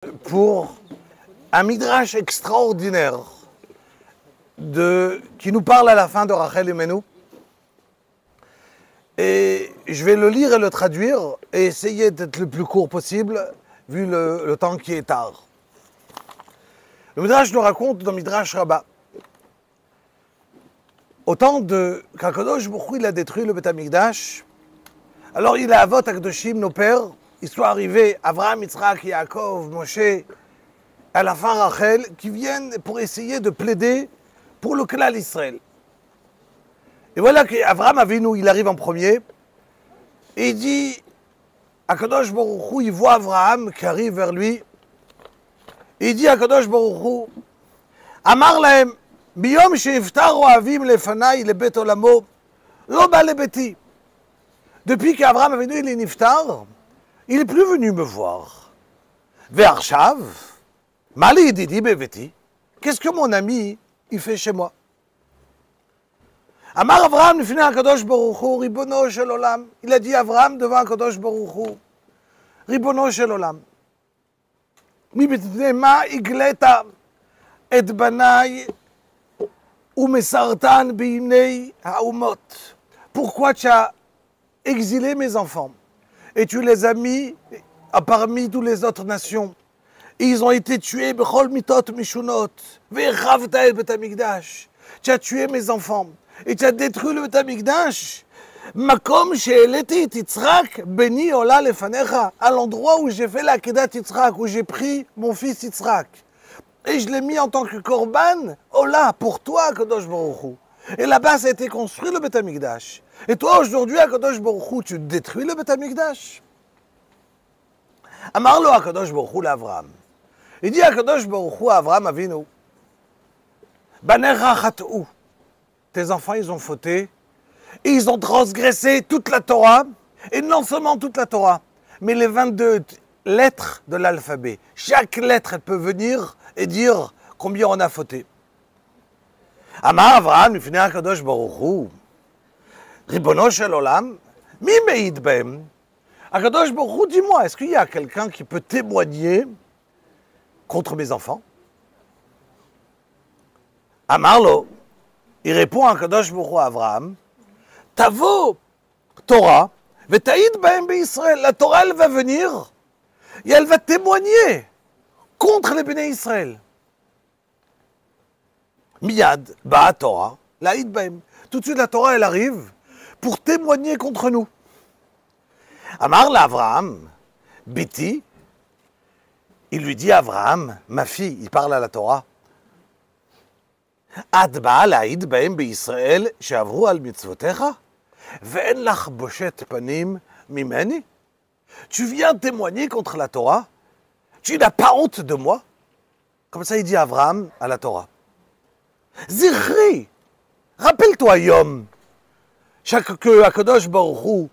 pour un midrash extraordinaire qui nous parle à la fin de Rachel Imenu. Et je vais le lire et le traduire et essayer d'être le plus court possible vu le temps qui est tard. Le midrash nous raconte dans Midrash Rabbah. Au temps de qu'Akadosh Baruch Hu, il a détruit le Beth Amikdash, alors il a Avot Akdoshim, nos pères, ils sont arrivés, Avraham, Yitzhak, Yaakov, Moshe, à la fin Rachel, qui viennent pour essayer de plaider pour le Klal Israël. Et voilà qu'Avraham Avinu, il arrive en premier, et il dit, Akadosh Baruch Hu, il voit Avraham qui arrive vers lui, et il dit Akadosh Baruch Hu, Amar lahem, Biyom she'iftaru avim lefanai lebet olamo, lo ba lebeti. Depuis qu'Avraham Avinu il est niftar, il n'est plus venu me voir. Ve'arshav, mali yedidi beveti. Qu'est-ce que mon ami il fait chez moi? Amar Avraham lifnei HaKadosh Baruch Hu, Ribono shel olam. Il a dit Avraham devant HaKadosh Baruch Hu, Ribono shel olam. Mi betnei ma igleta et banai umesartan b'imnei ha'umot. Pourquoi tu as exilé mes enfants et tu les as mis parmi toutes les autres nations? Et ils ont été tués b'chol mitot mishunot ve'chavta el bet hamikdash. Tu as tué mes enfants et tu as détruit le bet hamikdash. Makom she'eleti et Yitzhak beni ola lefanecha, à l'endroit où j'ai fait la kedat Yitzhak, où j'ai pris mon fils Yitzhak. Et je l'ai mis en tant que korban, ola, pour toi, Kadosh Baruch Hu. Et là-bas, ça a été construit le Bet Amikdash. Et toi, aujourd'hui, à Kadosh Baruch Hu, tu détruis le Bet Amikdash. Amar lo Kadosh Baruch Hu l'Avraham. Il dit à Kadosh Baruch Hu à Avraham Avinu, Banecha chat'u. Tes enfants, ils ont fauté. Et ils ont transgressé toute la Torah. Et non seulement toute la Torah, mais les 22 lettres de l'alphabet. Chaque lettre, elle peut venir et dire combien on a fauté. Amar Avraham lifnei HaKadosh Baruch Hu, Ribono shel olam, mi me'id b'hem. HaKadosh Baruch Hu, dis-moi, est-ce qu'il y a quelqu'un qui peut témoigner contre mes enfants? Amar lo, il répond à HaKadosh Baruch Hu à Avraham, Tavo Torah, ve'ta'id b'hem be'Israël. La Torah, elle va venir et elle va témoigner contre les Béné Israël. Miyad, Ba'a Torah, La'id Bahem. Tout de suite, la Torah, elle arrive pour témoigner contre nous. Amar l'Avraham, Biti, il lui dit à Avraham, ma fille, il parle à la Torah. Ad Ba'a La'id Bahem Be'Israël, she'avru al mitzvotecha, ve'en lach boshet panim mimeni. Tu viens témoigner contre la Torah? Tu n'as pas honte de moi? Comme ça, il dit Avraham à la Torah. Zichri, rappelle-toi, Yom, que Akadosh Baruch Hu,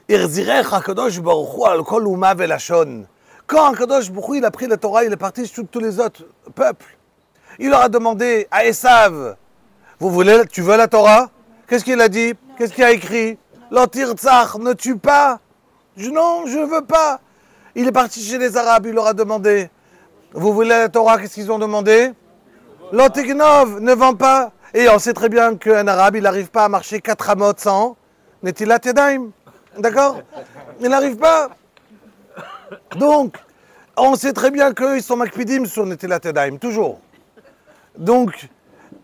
irzirech Akadosh Baruch Hu al kol uma velashon. Quand Akadosh Baruch Hu, il a pris la Torah, il est parti sur tous les autres peuples. Il leur a demandé à Esav, tu veux la Torah? Qu'est-ce qu'il a dit? Qu'est-ce qu'il a écrit? L'antirtzach, ne tue pas. Non, je ne veux pas. Il est parti chez les Arabes, il leur a demandé, vous voulez la Torah? Qu'est-ce qu'ils ont demandé? L'antignov, ne vend pas. Et on sait très bien qu'un Arabe, il n'arrive pas à marcher 4 amot sans Netilat Yadayim. D'accord? Il n'arrive pas. Donc, on sait très bien qu'ils sont makpidim sur Netilat Yadayim, toujours. Donc,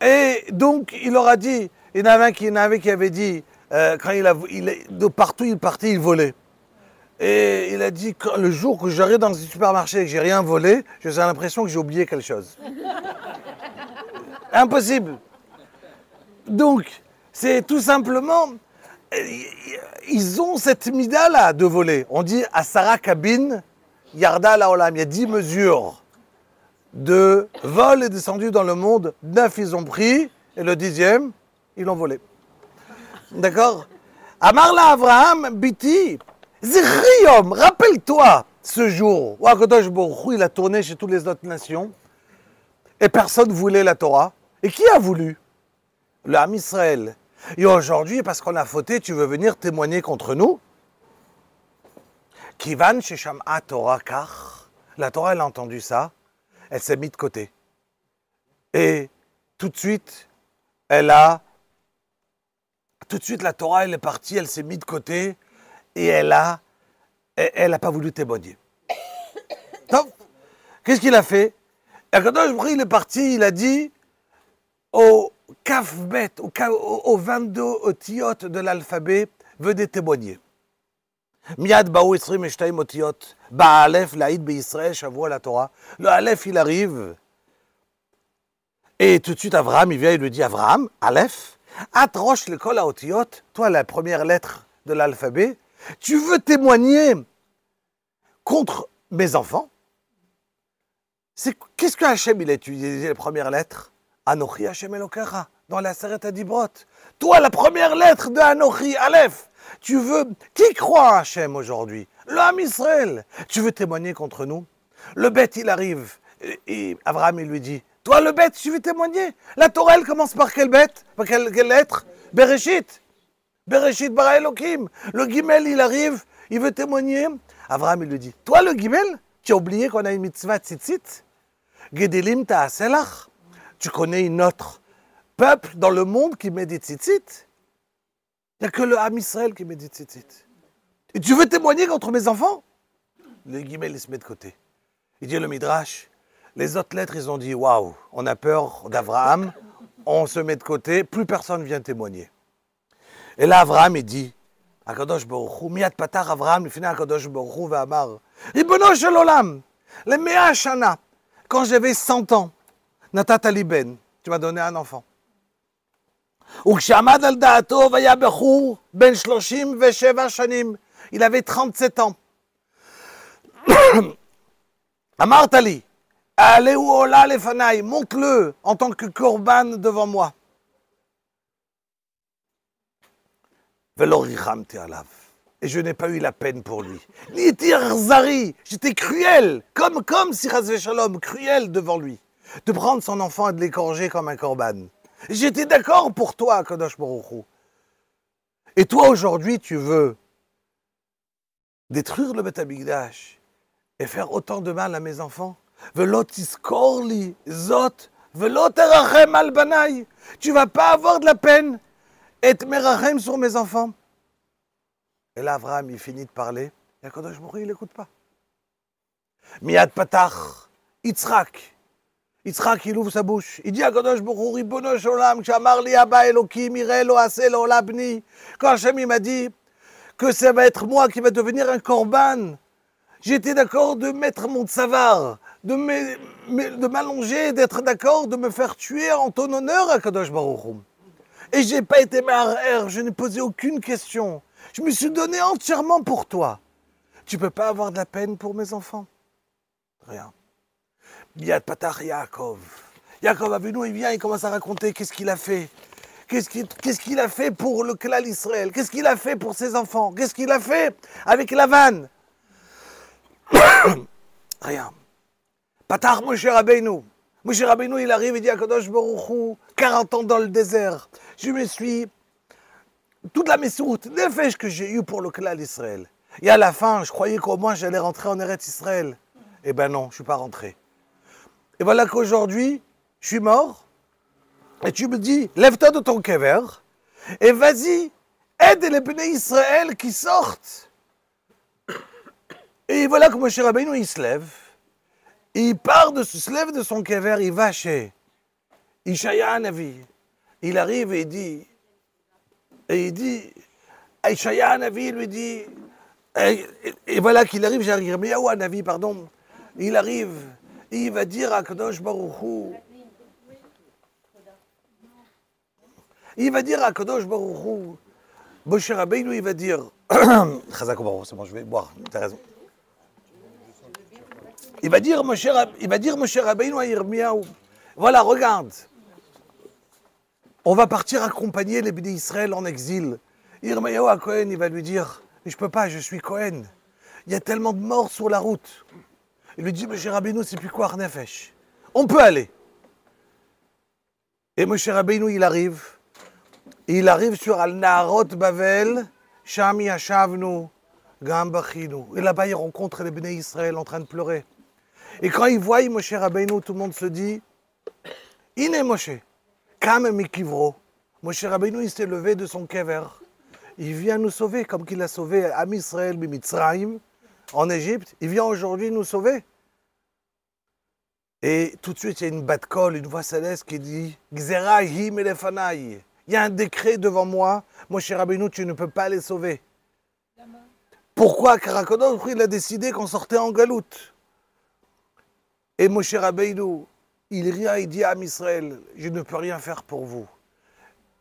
il leur a dit, il y en avait qui avait dit, quand de partout il partait, il volait. Et il a dit, le jour que j'arrive dans un supermarché et que j'ai rien volé, j'ai l'impression que j'ai oublié quelque chose. Impossible. Donc, c'est tout simplement, ils ont cette mida-là de voler. On dit, Asara Kabin, Yarda la Olam. Il y a 10 mesures de vol est descendu dans le monde. 9 ils ont pris, et le 10e, ils l'ont volé. D'accord? Amar la Avraham, Biti, Zichriom, rappelle-toi ce jour où Akadosh Baruch Hu, il a tourné chez toutes les autres nations et personne ne voulait la Torah. Et qui a voulu? Le Ham Israël. Et aujourd'hui, parce qu'on a fauté, tu veux venir témoigner contre nous? Kivan shesham'a Torah kach, La Torah, elle a entendu ça, elle s'est mise de côté. Et tout de suite, la Torah, elle est partie, elle s'est mise de côté et elle a pas voulu témoigner. Donc, qu'est-ce qu'il a fait? Akadosh Baruch Hu, il est parti, il a dit au Kafbet, au 22 otiyot de l'alphabet, venez témoigner. Miad baou esrim eshtaim otiyot, ba'alef la'id be'Israël, shavua la Torah. Le Aleph, il arrive. Et tout de suite, Abraham, il vient, il lui dit, Abraham, Aleph, atroche le kol otiyot, toi, la première lettre de l'alphabet, tu veux témoigner contre mes enfants? Qu'est-ce que Hachem, il a utilisé les premières lettres? Anochi Hachem Elokecha, dans la Seret Adibrot. Toi, la première lettre de Anochi, Aleph, tu veux... Qui croit à Hachem aujourd'hui? Le Ham Israël. Tu veux témoigner contre nous? Le bête, il arrive, et Abraham, il lui dit, toi, le bête, tu veux témoigner? La Torah, elle commence par quelle bête? Par quelle lettre? Bereshit. Bereshit bara Elokim. Le Gimel, il arrive, il veut témoigner. Abraham, il lui dit, toi, le Gimel, tu as oublié qu'on a une mitzvah tzitzit? Gedelim ta'aselach. Tu connais une autre peuple dans le monde qui met des tzitzit? Il n'y a que le Ham Israël qui met des tzitzit. Et tu veux témoigner contre mes enfants? Le Gimel, il se met de côté. Il dit le Midrash, les autres lettres, ils ont dit, waouh, on a peur d'Abraham, on se met de côté, plus personne vient témoigner. Et là, Abraham, il dit, Akadosh Baruch Hu, Miyat Patar Abraham, il finit Akadosh Baruch Hu, V'amar, Ribono shel olam, les Mea Shana, quand j'avais 100 ans, Natata li ben, tu m'as donné un enfant. Uksh'amad al da'ato vaya bechur ben 37 shanim, il avait 37 ans. Amartali, Aleu ola lefanai, monte-le en tant que korban devant moi. Velo richamti alav. Et je n'ai pas eu la peine pour lui. Nitir zari, j'étais cruel, comme si Chas Shalom, cruel devant lui, de prendre son enfant et de l'égorger comme un korban. J'étais d'accord pour toi, Kadosh Baruch Hu. Et toi, aujourd'hui, tu veux détruire le Beth Amikdash et faire autant de mal à mes enfants? Velo tiskorli zot, velo terachem al banai. Tu vas pas avoir de la peine et te merachem sur mes enfants. Et là, Abraham, il finit de parler. Et Kadosh Baruch Hu, il n'écoute pas. Miyad patach, Yitzhak. Yitzhak, il ouvre sa bouche. Il dit à Kadosh Baruch Hu, Ribono shel olam, Shamar li Abba Elokim, ireh lo aseh lo labni. Quand Hachem, il m'a dit que ça va être moi qui va devenir un korban, j'étais d'accord de mettre mon tsavar, de m'allonger, d'être d'accord de me faire tuer en ton honneur à Kadosh Baruch Hu. Et je n'ai pas été ma'arer, je n'ai posé aucune question. Je me suis donné entièrement pour toi. Tu ne peux pas avoir de la peine pour mes enfants? Rien. Yad Patach Yaakov. Yaakov Avinu, il vient, il commence à raconter qu'est-ce qu'il a fait. Qu'est-ce qu'il a fait pour le Klal Israël? Qu'est-ce qu'il a fait pour ses enfants? Qu'est-ce qu'il a fait avec Lavan? Rien. Patach Moshe Rabbeinu. Moshe Rabbeinu, il arrive et dit à Kadosh Baruch Hu, 40 ans dans le désert. Je me suis... Toute la messoute, nefesh que j'ai eu pour le Klal Israël. Et à la fin, je croyais qu'au moins j'allais rentrer en Eretz Israël. Eh ben non, je ne suis pas rentré. Et voilà qu'aujourd'hui, je suis mort. Et tu me dis, lève-toi de ton kever et vas-y, aide les Bnei Israël qui sortent. Et voilà que Moshe Rabbeinu, il se lève. Il se lève de son kever, il va chez Ishaïa Navi. Il arrive et il dit, Ishaïa Navi lui dit, et voilà qu'il arrive, j'ai Yirmiyahu Navi, pardon, il arrive, et il va dire à Kadosh Baruch Hu, Moshe Rabbeinu, il va dire, Chazak Baruch, c'est bon, je vais boire, t'as raison. Il va dire Moshe Rabbeinu à Yirmiyahu, voilà, regarde, on va partir accompagner les Bnei Israël en exil. Yirmiyahu à Cohen, il va lui dire, je ne peux pas, je suis Cohen. Il y a tellement de morts sur la route. Il lui dit, Moshe Rabbeinu, c'est plus quoi, Nefesh. On peut aller. Et Moshe Rabbeinu, il arrive sur Al-Naharot Bavel, Sham Yashavnu, Gam Bachinu. Et là-bas, il rencontre les Bnei Israël en train de pleurer. Et quand ils voient Moshe Rabbeinu, tout le monde se dit, Ine Moshe, Kam Mikivro. Moshe Rabbeinu, il s'est levé de son kever. Il vient nous sauver, comme qu'il a sauvé Am Israël Mitzrayim en Égypte. Il vient aujourd'hui nous sauver. Et tout de suite, il y a une bat-kol, une voix céleste qui dit, Gzerahi Melefanai. Il y a un décret devant moi, Moshe Rabbeinu, tu ne peux pas les sauver. Pourquoi? Car Akadosh il a décidé qu'on sortait en galoute. Et Moshe Rabbeinu, il vient, il dit à Israël, je ne peux rien faire pour vous.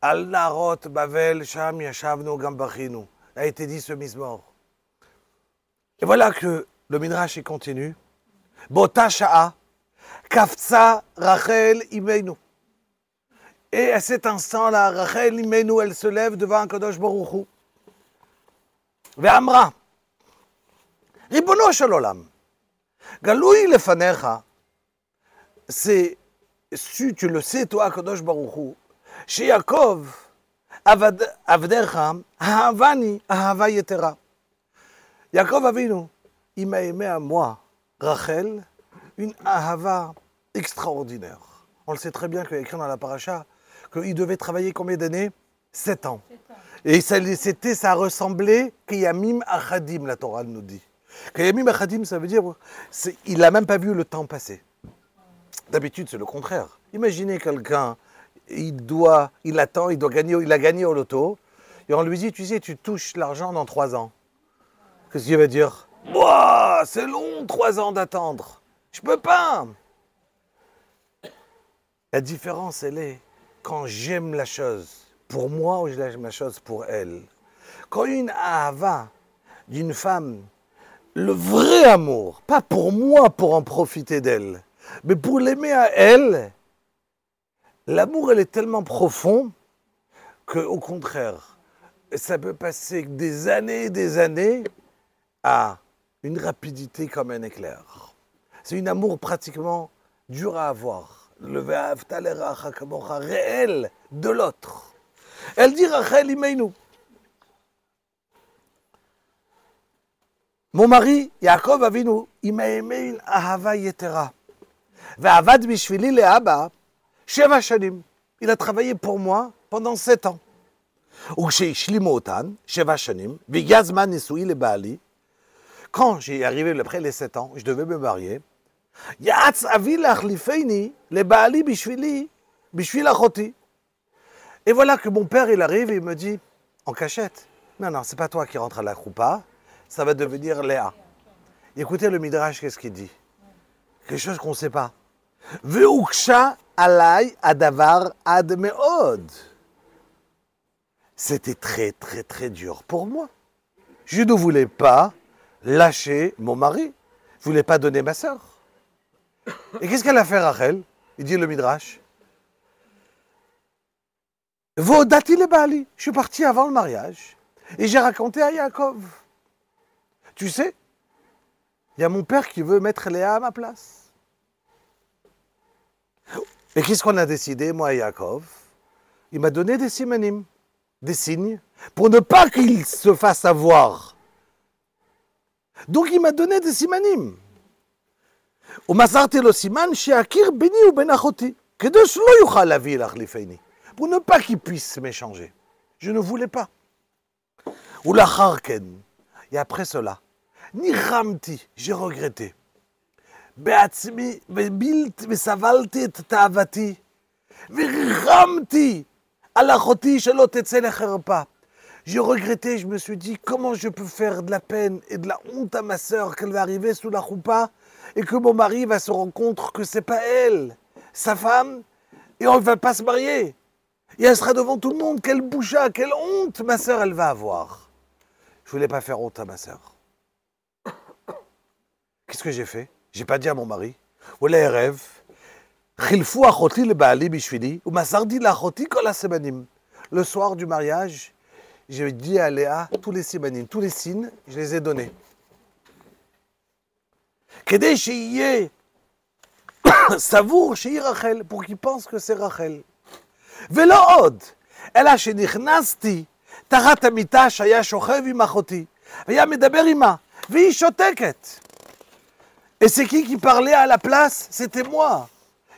Al Narot Bavel Sham Yashavnu Gambachinu a été dit ce mismor. Et voilà que le Midrash il continue. Bota Sha'a Kafza Rachel Imeinu. Et à cet instant-là, Rachel Imeinu, elle se lève devant Kadosh Baruch Hu. Ve'amra. Ribono shel olam. Galoui lefanecha. C'est, si tu le sais, toi, Kadosh Baruch Hu, chez Yaakov, Avdecha, Ahavani, Ahava Yetera. Yaakov Avinu, il m'a aimé à moi, Rachel, une Ahava extraordinaire. On le sait très bien qu'il y a écrit dans la paracha qu'il devait travailler combien d'années? 7 ans. Et ça ressemblait Kiyamim Achadim, la Torah nous dit. Kiyamim Achadim, ça veut dire, il n'a même pas vu le temps passer. D'habitude, c'est le contraire. Imaginez quelqu'un, il attend, il a gagné au loto, et on lui dit, tu sais, tu touches l'argent dans 3 ans. Qu'est-ce qu'il va dire? Ouah, c'est long, 3 ans d'attendre. Je peux pas. La différence, elle est quand j'aime la chose pour moi ou j'aime la chose pour elle. Quand une ahava d'une femme, le vrai amour, pas pour moi pour en profiter d'elle, mais pour l'aimer à elle, l'amour, elle est tellement profond qu'au contraire, ça peut passer des années à une rapidité comme un éclair. C'est un amour pratiquement dur à avoir. Le réel de l'autre. Elle dit Rachel Imeinu. Mon mari, Yaakov Avinu, il m'a aimé une ahava yetera. Ve'avad bishvili le'aba, 7 shanim. Il a travaillé pour moi pendant 7 ans. וכשהשלימו אותן, 7 shanim, והגיע הזמן נישואי לבעלי, quand j'ai arrivé après les 7 ans, je devais me marier, יעץ אבי להחליפני לבעלי בשביל אחותי. Et voilà que mon père, il arrive et il me dit, en cachette, non, c'est pas toi qui rentre à la choupa, ça va devenir Léa. Écoutez le Midrash, qu'est-ce qu'il dit? Quelque chose qu'on ne sait pas. Ve'uksha alay adavar ad me'od. C'était très dur pour moi. Je ne voulais pas lâcher mon mari. Je ne voulais pas donner ma sœur. Et qu'est-ce qu'elle a fait, Rachel? Il dit le Midrash. Vodati le Bali. Je suis parti avant le mariage. Et j'ai raconté à Yaakov. Tu sais, il y a mon père qui veut mettre Léa à ma place. Et qu'est-ce qu'on a décidé, moi et Yaakov? Il m'a donné des simanim, des signes, pour ne pas qu'il se fasse avoir. Donc il m'a donné des simanim. ומסרתי לו סימן שיכיר ביני ובין אחותי, כדי שלא יוכל להביא להחליפני, pour ne pas qu'il puisse m'échanger. Je ne voulais pas. ולאחר כן, et après cela, ניחמתי, j'ai regretté. בעצמי, וסבלתי את תאוותי, וריחמתי על אחותי שלא תצא לחרפה. J'ai regretté, je me suis dit, comment je peux faire de la peine et de la honte à ma sœur qu'elle va arriver sous la choupa et que mon mari va se rendre compte que c'est pas elle, sa femme, et on ne va pas se marier. Et elle sera devant tout le monde, quelle boucha, quelle honte ma sœur elle va avoir. Je voulais pas faire honte à ma sœur. Qu'est-ce que j'ai fait? J'ai pas dit à mon mari, voilà rêve, חילפו אחותי לבעלי בשבילי ומסרתי לאחותי כל הסימנים. Le soir du mariage, j'ai dit à Léa tous les simanim, tous les signes, je les ai donnés. כדי שיהיה סבור שהיא רחל, pour qu'il pense que c'est רחל. ולא עוד, אלא שנכנסתי תחת המיטה שהיה שוכב עם אחותי, והיה מדבר עימה, והיא שותקת. Et c'est qui parlait à la place? C'était moi.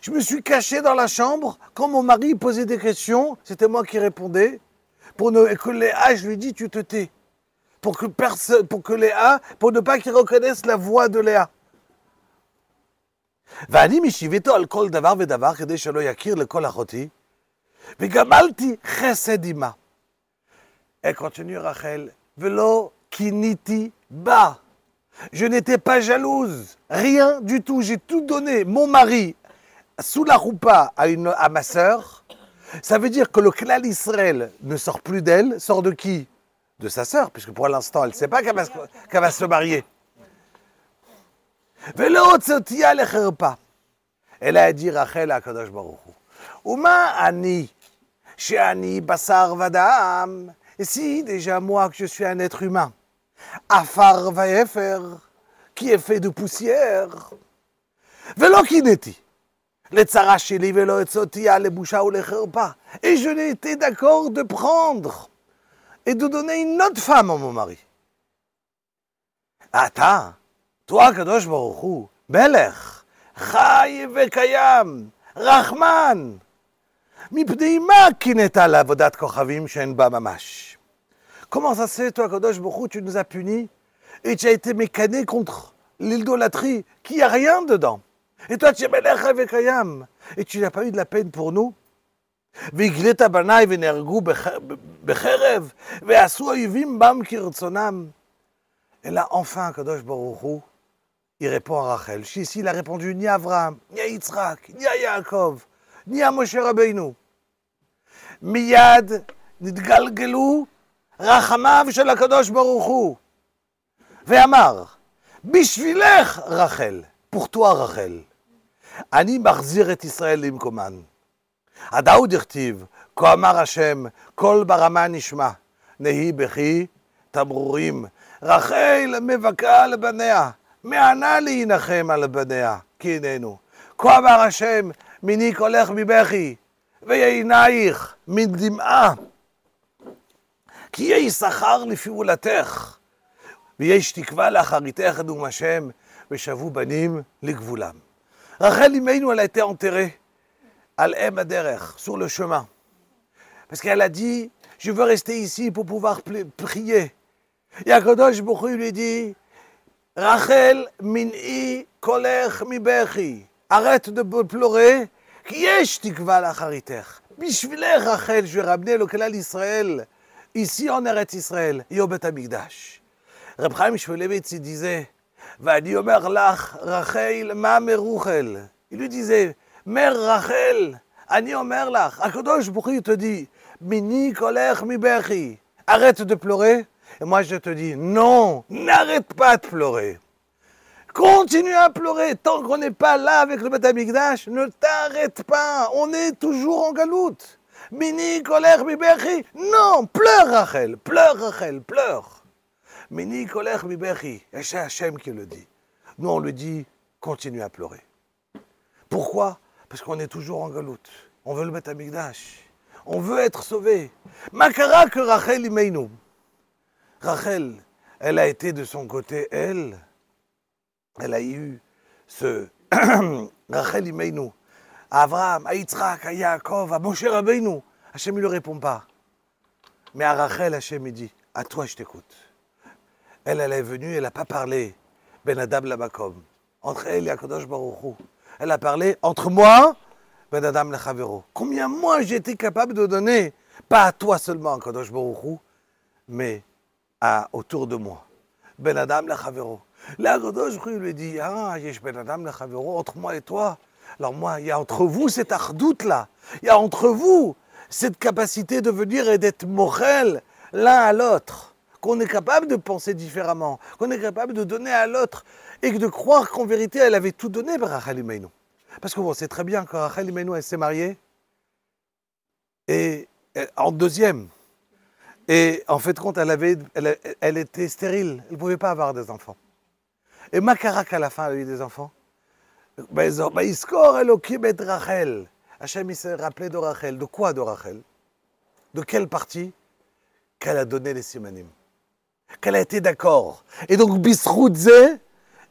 Je me suis caché dans la chambre. Quand mon mari posait des questions, c'était moi qui répondais. Pour que Léa, je lui dis, tu te tais. Pour ne pas qu'il reconnaisse la voix de Léa. ואני משיביתו על כל דבר ודבר כדי שלא יכיר לכל אחותי, וגמלתי חסד עמה. Elle continue Rachel, ולא קיניתי בה. Je n'étais pas jalouse, rien du tout, j'ai tout donné. Mon mari, sous la roupa à ma sœur, ça veut dire que le klal Israël ne sort plus d'elle, sort de qui? De sa sœur, puisque pour l'instant, elle ne sait pas qu'elle va se marier. ולא הוצאתיה לחרפה. אלא dit Rachel à Kadosh Baruch Hu. ומה אני, שאני בשר ודם, et si déjà moi que je suis un être humain, afar vaefer, qui est fait de poussière, ולא קינאתי, לצרה שלי ולא הוצאתיה לבושה ולחרפה. Et je n'ai été d'accord de prendre et de donner une autre femme à mon mari. אתה, toi, Kadosh Baruch Hu, Melech, Chai vekayam, Rahman, mipnei ma kineta l'avodat kochavim she'en ba mamash. Comment ça se fait, toi, Kadosh Baruch Hu, tu nous as punis et tu as été mécané contre l'idolâtrie qui a rien dedans. Et toi, tu es Melech vekayam et tu n'as pas eu de la peine pour nous. והגלית בניי ונהרגו בחרב ועשו אויבים בם כרצונם. Et là, enfin, Kadosh Baruch Hu, il répond à Rachel. Ici, il a répondu ni à Abraham, ni à Yitzhak, ni à Yaakov, ni à Moshe Rabbeinu. Miyad nitgalgelu rachamav shel HaKadosh Baruch Hu. Ve'amar, bishvilech Rachel, pour toi Rachel, ani machzir et Israël limkoman. הדאוד הכתיב, כה אמר השם, קול ברמה נשמע, נהי בכי תמרורים, רחל מבכה לבניה, מענה להנחם על בניה, כי הננו. כה אמר השם, מיני קולך מבכי, ועינייך מן דמעה, כי יש שכר לפעולתך, ויש תקווה לאחריתך אדום השם, ושבו בנים לגבולם. רחל אמנו, elle a été enterrée. Al-Em Aderech, sur le chemin. Parce qu'elle a dit, je veux rester ici pour pouvoir prier. Et Akadosh Baruch Hu lui dit, Rachel, min'i kolech mi bechi. Arrête de pleurer. Ki yesh tikva lacharitech. Bishvilech Rachel, je vais ramener le klal Israël, ici en Eretz Israël, et au Bet Hamikdash. Reb Chaim Shmulevitz disait, Va'ani omer lach, Rachel, ma meruchel. Il lui disait, Mère Rachel, Ani Omer Lach, Akadosh Baruch Hu te dit, Mini kolech mi bechi, arrête de pleurer. Et moi je te dis, non, n'arrête pas de pleurer. Continue à pleurer, tant qu'on n'est pas là avec le Bet Hamikdash, ne t'arrête pas, on est toujours en galoute. Mini kolech mi bechi, non, pleure Rachel, pleure. Mini kolech mi bechi, et c'est Hachem qui le dit. Nous on lui dit, continue à pleurer. Pourquoi? Parce qu'on est toujours en galoute. On veut le Bet Hamikdash. On veut être sauvé. Makara que Rachel imeinu. Rachel, elle a été de son côté, elle a eu ce Rachel imeinu. À Abraham, à Yitzhak, à Yaakov, à Moshe Rabbeinu. Hachem ne lui répond pas. Mais à Rachel, Hachem il dit, à toi je t'écoute. Elle est venue, elle n'a pas parlé. Ben Adam Lamakom. Entre elle et Akadosh Baruch Hu. Elle a parlé entre moi, Ben Adam le Chavero. Combien moi j'étais capable de donner, pas à toi seulement, Kadosh Baruch Hu, mais autour de moi. Ben Adam le Chavero. Là, Kadosh Baruch Hu lui dit, ah, j'ai Ben Adam le Chavero, entre moi et toi. Alors moi, il y a entre vous cette ardoute-là. Il y a entre vous cette capacité de venir et d'être mochel l'un à l'autre. Qu'on est capable de penser différemment, qu'on est capable de donner à l'autre, et de croire qu'en vérité, elle avait tout donné par Rachel imeinu. Parce que bon, c'est très bien quand Rachel imeinu, elle s'est mariée, et en deuxième, et en fait, compte, elle était stérile, elle ne pouvait pas avoir des enfants. Et Makarak, à la fin, elle a eu des enfants. Iskor Elokim et Rachel. Hachem, il s'est rappelé de Rachel. De quoi de Rachel? De quelle partie? Qu'elle a donné les simanim. Qu'elle a été d'accord. Et donc, Bisroudze,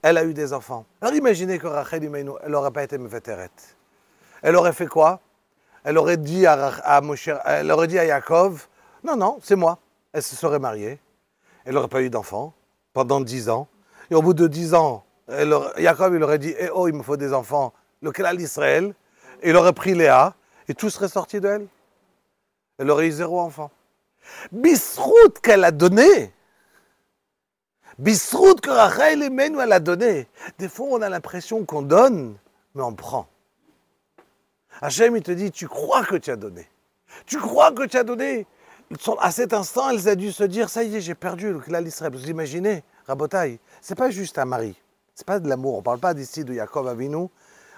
elle a eu des enfants. Alors imaginez que Rachel Imenu, elle n'aurait pas été Meveteret. Elle aurait fait quoi? Elle aurait dit à Moshe, elle aurait dit à Yaakov, non, c'est moi. Elle se serait mariée. Elle n'aurait pas eu d'enfants pendant 10 ans. Et au bout de 10 ans, Yaakov, il aurait dit, eh oh, il me faut des enfants. Lequel à l'Israël? Et il aurait pris Léa, et tout serait sorti d'elle. Elle aurait eu 0 enfant. Bisrout qu'elle a donné. Bisrout que Rachel Imenu, elle a donné. Des fois, on a l'impression qu'on donne, mais on prend. Hachem, il te dit, tu crois que tu as donné. Tu crois que tu as donné. À cet instant, elles ont dû se dire, ça y est, j'ai perdu le klal Israël. Vous imaginez, Rabotai, c'est pas juste un mari. C'est pas de l'amour. On parle pas d'ici de Yaakov Avinu.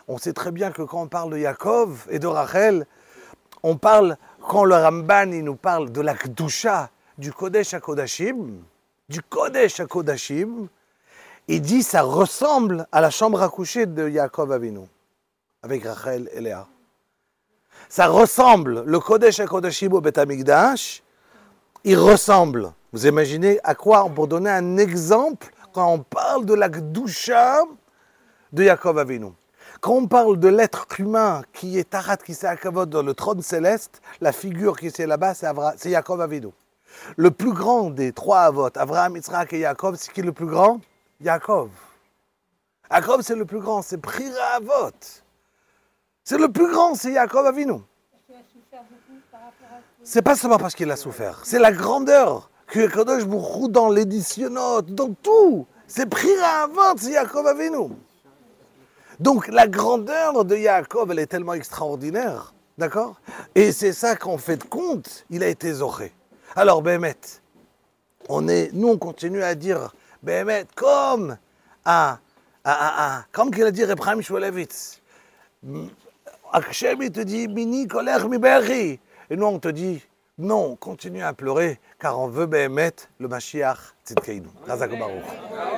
On sait très bien que quand on parle de Yaakov et de Rachel, on parle, quand le Ramban, il nous parle de la Kedusha, du Kodesh HaKodashim, il dit, ça ressemble à la chambre à coucher de Yaakov Avinu, avec Rachel et Léa. Ça ressemble, le Kodesh HaKodashim au Beth Amikdash, il ressemble. Vous imaginez à quoi, pour donner un exemple, quand on parle de la Kedusha de Yaakov Avinu. Quand on parle de l'être humain qui est Tarat, qui s'est Akavod dans le trône céleste, la figure qui est là-bas, c'est Yaakov Avinu. Le plus grand des 3 Avot, Avraham, Yitzhak et Yaakov, c'est qui le plus grand? Yaakov. Yaakov, c'est le plus grand, c'est Prira Avot. C'est le plus grand, c'est Yaakov Avinu. C'est pas seulement parce qu'il a souffert, c'est la grandeur que Kadosh Baruch Hu dans l'éditionnot, dans tout. C'est Prira Avot, c'est Yaakov Avinu. Donc la grandeur de Yaakov, elle est tellement extraordinaire, d'accord? Et c'est ça qu'en fait de compte, il a été zoré. Alors, Bémet, nous on continue à dire, Bémet, comme qu'il a dit Ephraim Shmulevitz. Hachem, il te dit, Bini kolech mi beri. Et nous on te dit, non, continue à pleurer, car on veut Bémet, le Mashiach Tzidkeinu. Chazak Baruch.